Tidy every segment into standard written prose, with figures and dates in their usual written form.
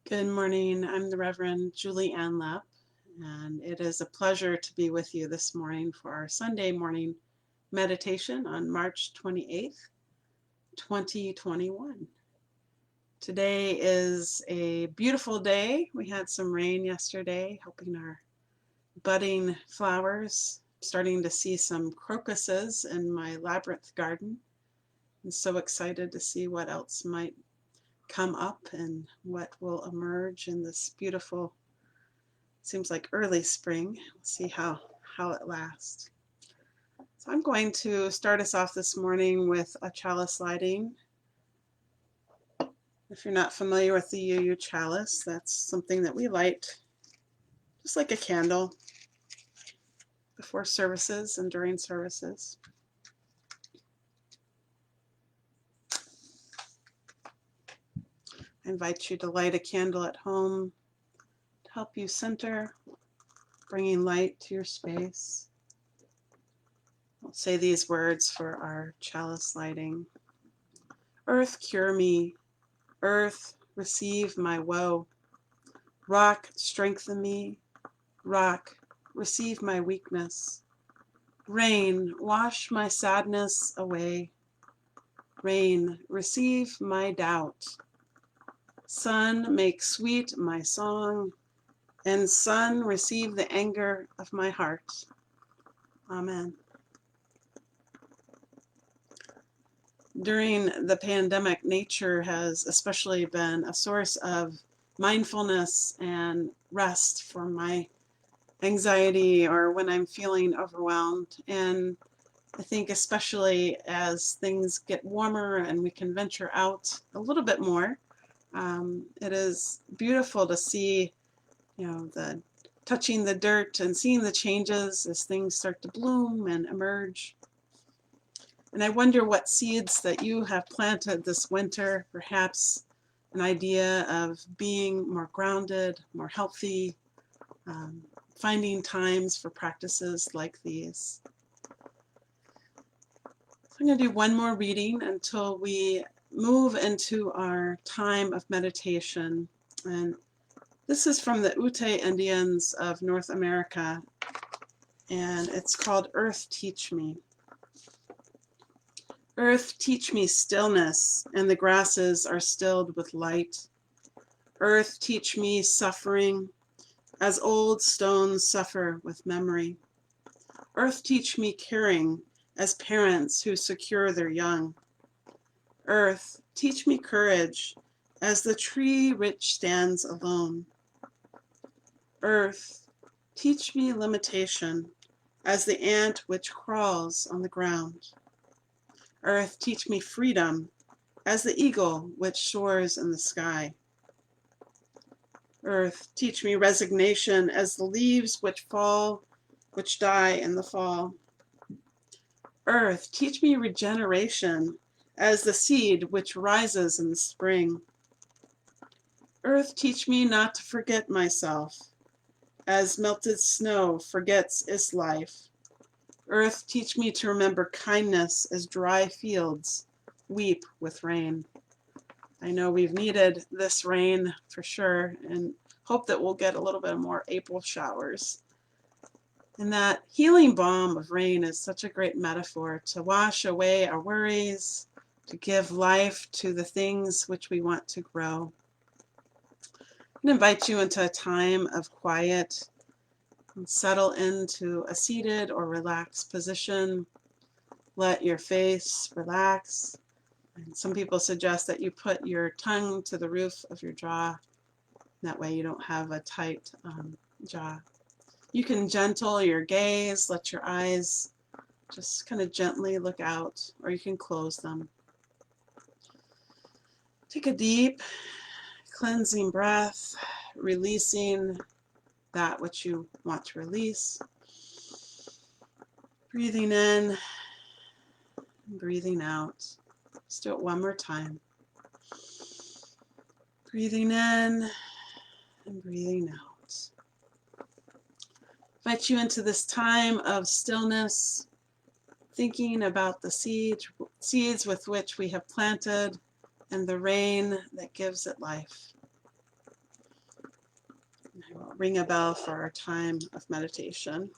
Good morning. I'm the Reverend Julianne Lepp, and it is a pleasure to be with you this morning for our Sunday morning meditation on March 28th, 2021. Today is a beautiful day. We had some rain yesterday, helping our budding flowers. Starting to see some crocuses in my labyrinth garden. I'm so excited to see what else might come up and what will emerge in this beautiful, seems like early spring. We'll see how it lasts. So I'm going to start us off this morning with a chalice lighting. If you're not familiar with the UU chalice, that's something that we light just like a candle before services and during services. I invite you to light a candle at home to help you center, bringing light to your space. I'll say these words for our chalice lighting. Earth, cure me. Earth, receive my woe. Rock, strengthen me. Rock, receive my weakness. Rain, wash my sadness away. Rain, receive my doubt. Sun, make sweet my song. And sun, receive the anger of my heart. Amen. During the pandemic, nature has especially been a source of mindfulness and rest for my anxiety or when I'm feeling overwhelmed. And I think especially as things get warmer and we can venture out a little bit more, it is beautiful to see, the touching the dirt and seeing the changes as things start to bloom and emerge. And I wonder what seeds that you have planted this winter, perhaps an idea of being more grounded, more healthy, finding times for practices like these. So I'm going to do one more reading until we move into our time of meditation. And this is from the Ute Indians of North America, and it's called Earth Teach Me. Earth, teach me stillness, and the grasses are stilled with light. Earth, teach me suffering, as old stones suffer with memory. Earth, teach me caring, as parents who secure their young. Earth, teach me courage, as the tree which stands alone. Earth, teach me limitation, as the ant which crawls on the ground. Earth, teach me freedom, as the eagle which soars in the sky. Earth, teach me resignation, as the leaves which die in the fall. Earth, teach me regeneration, as the seed which rises in the spring. Earth, teach me not to forget myself, as melted snow forgets its life. Earth, teach me to remember kindness, as dry fields weep with rain. I know we've needed this rain for sure, and hope that we'll get a little bit more April showers. And that healing balm of rain is such a great metaphor to wash away our worries, to give life to the things which we want to grow. I invite you into a time of quiet and settle into a seated or relaxed position. Let your face relax. And some people suggest that you put your tongue to the roof of your jaw. That way you don't have a tight jaw. You can gentle your gaze, let your eyes just kind of gently look out, or you can close them. Take a deep, cleansing breath, releasing that which you want to release. Breathing in and breathing out. Let's do it one more time. Breathing in and breathing out. Invite you into this time of stillness, thinking about the seeds with which we have planted and the rain that gives it life. ring a bell for our time of meditation.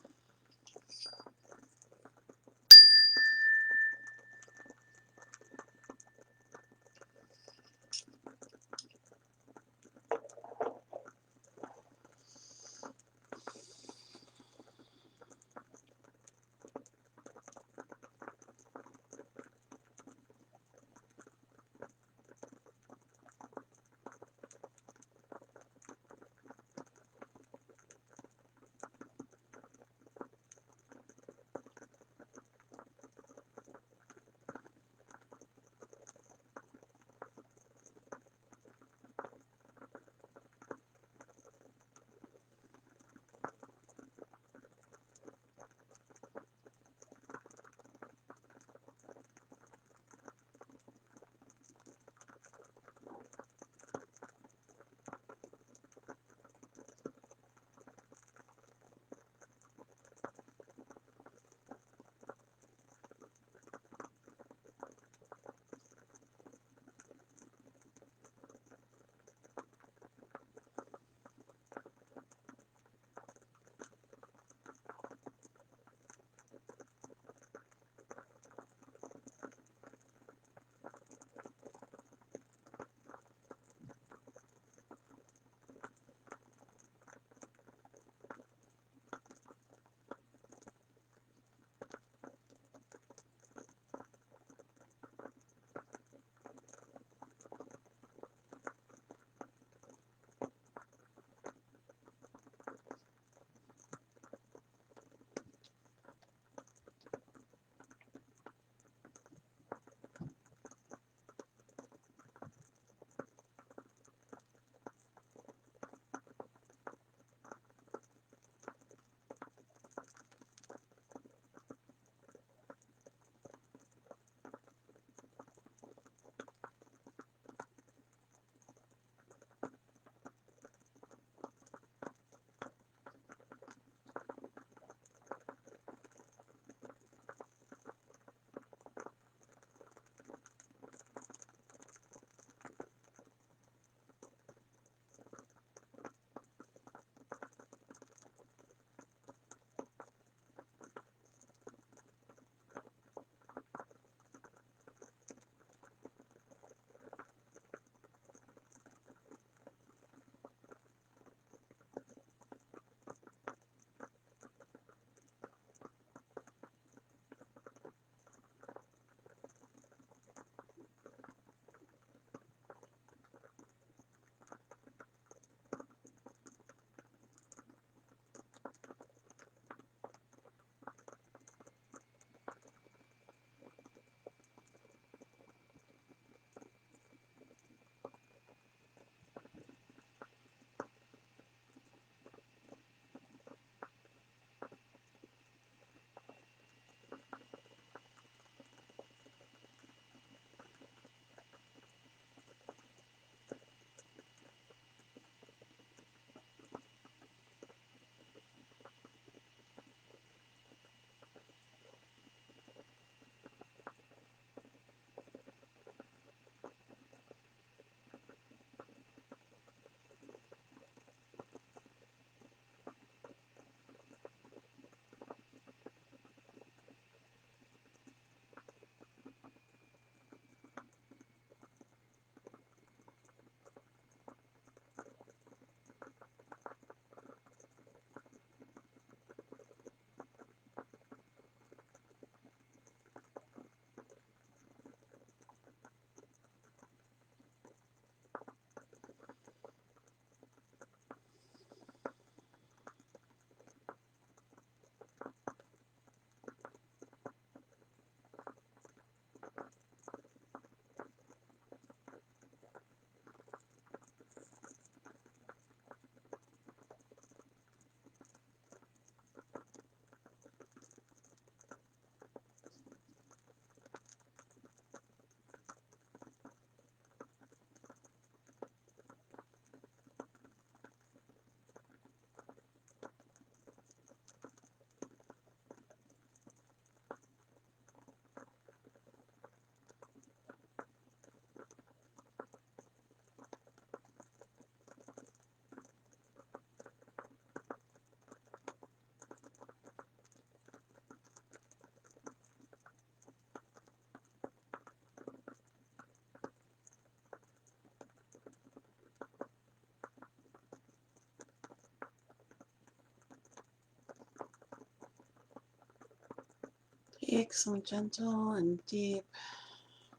Take some gentle and deep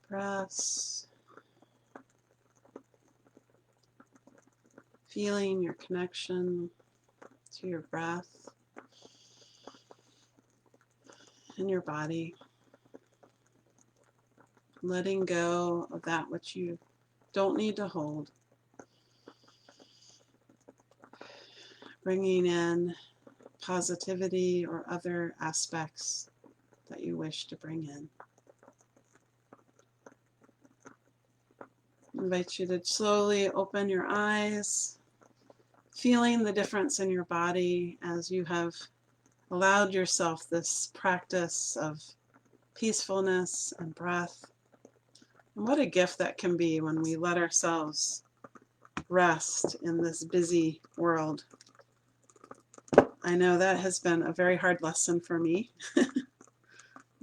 breaths, feeling your connection to your breath and your body, letting go of that which you don't need to hold, bringing in positivity or other aspects that you wish to bring in. I invite you to slowly open your eyes, feeling the difference in your body as you have allowed yourself this practice of peacefulness and breath. And what a gift that can be when we let ourselves rest in this busy world. I know that has been a very hard lesson for me,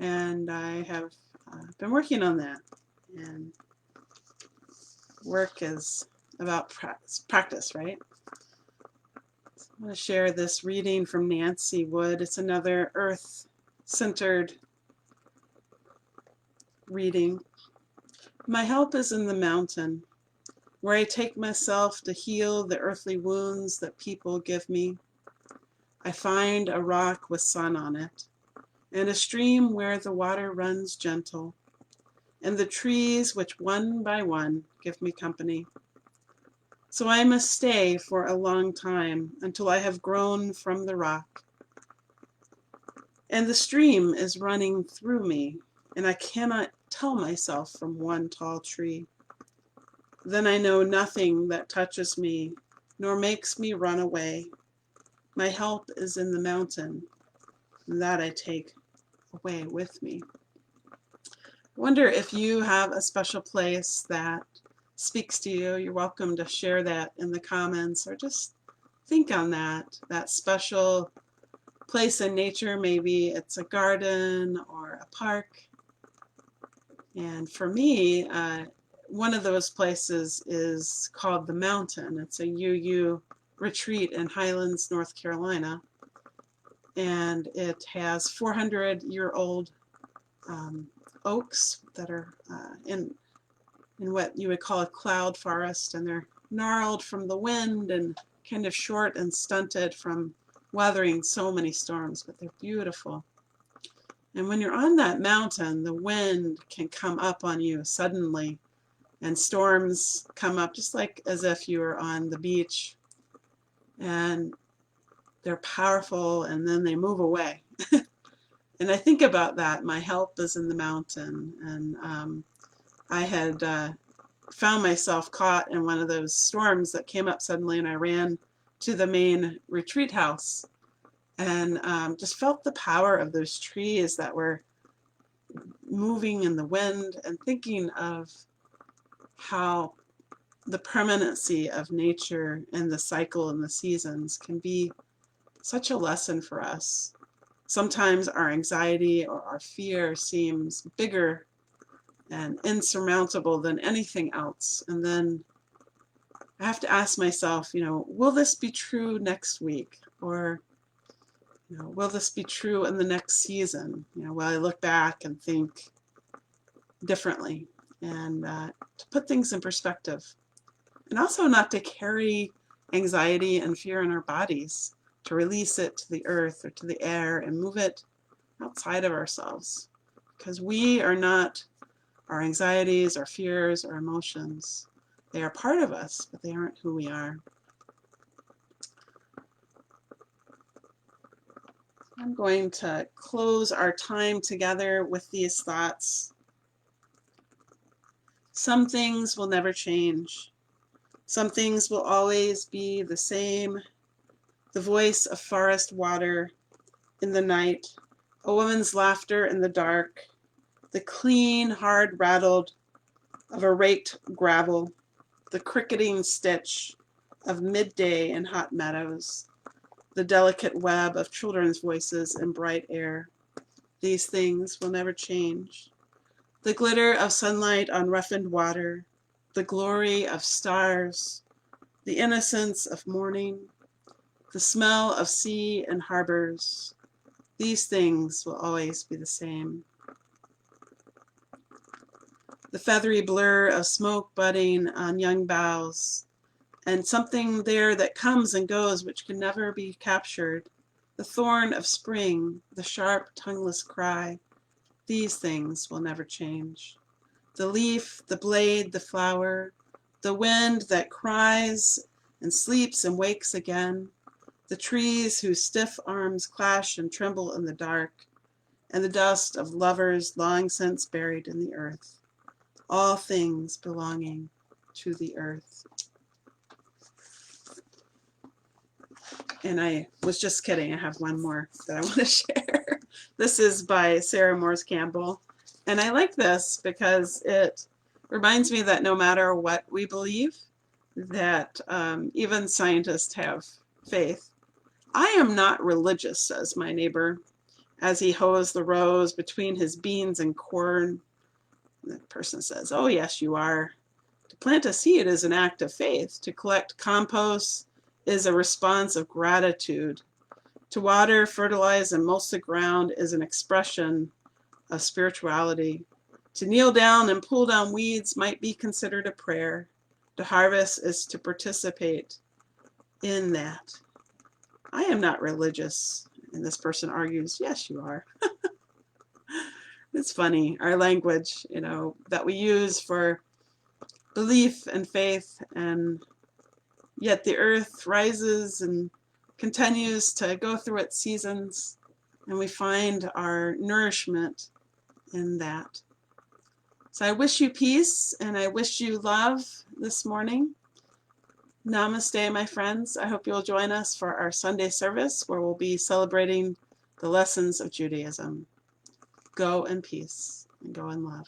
and I have been working on that. And work is about practice, right? So I'm going to share this reading from Nancy Wood. It's another earth-centered reading. My help is in the mountain, where I take myself to heal the earthly wounds that people give me. I find a rock with sun on it, and a stream where the water runs gentle, and the trees which one by one give me company. So I must stay for a long time until I have grown from the rock. And the stream is running through me, and I cannot tell myself from one tall tree. Then I know nothing that touches me, nor makes me run away. My help is in the mountain, and that I take away with me. I wonder if you have a special place that speaks to you. You're welcome to share that in the comments, or just think on that special place in nature. Maybe it's a garden or a park. And for me, one of those places is called the Mountain. It's a UU retreat in Highlands, North Carolina. And it has 400-year-old oaks that are in what you would call a cloud forest, and they're gnarled from the wind and kind of short and stunted from weathering so many storms, but they're beautiful. And when you're on that mountain, the wind can come up on you suddenly, and storms come up just like as if you were on the beach, and they're powerful, and then they move away. And I think about that. My help is in the mountain, and I had found myself caught in one of those storms that came up suddenly, and I ran to the main retreat house, and just felt the power of those trees that were moving in the wind, and thinking of how the permanency of nature and the cycle and the seasons can be such a lesson for us. Sometimes our anxiety or our fear seems bigger and insurmountable than anything else. And then I have to ask myself, will this be true next week? Or, will this be true in the next season? Will I look back and think differently? And to put things in perspective. And also not to carry anxiety and fear in our bodies, to release it to the earth or to the air and move it outside of ourselves. Because we are not our anxieties, our fears, our emotions. They are part of us, but they aren't who we are. I'm going to close our time together with these thoughts. Some things will never change. Some things will always be the same. The voice of forest water in the night, a woman's laughter in the dark, the clean, hard rattled of a raked gravel, the cricketing stitch of midday in hot meadows, the delicate web of children's voices in bright air. These things will never change. The glitter of sunlight on roughened water, the glory of stars, the innocence of morning, the smell of sea and harbors, These things will always be the same. The feathery blur of smoke budding on young boughs, and something there that comes and goes which can never be captured. The thorn of spring, the sharp, tongueless cry, these things will never change. The leaf, the blade, the flower, the wind that cries and sleeps and wakes again, the trees whose stiff arms clash and tremble in the dark, and the dust of lovers long since buried in the earth. All things belonging to the earth. And I was just kidding. I have one more that I want to share. This is by Sarah Morse Campbell. And I like this because it reminds me that no matter what we believe, that even scientists have faith. I am not religious, says my neighbor, as he hoes the rows between his beans and corn. The person says, oh, yes, you are. To plant a seed is an act of faith. To collect compost is a response of gratitude. To water, fertilize, and mulch the ground is an expression of spirituality. To kneel down and pull down weeds might be considered a prayer. To harvest is to participate in that. I am not religious. And this person argues, yes, you are. It's funny, our language, that we use for belief and faith, and yet the earth rises and continues to go through its seasons, and we find our nourishment in that. So I wish you peace and I wish you love this morning. Namaste, my friends. I hope you'll join us for our Sunday service where we'll be celebrating the lessons of Judaism. Go in peace and go in love.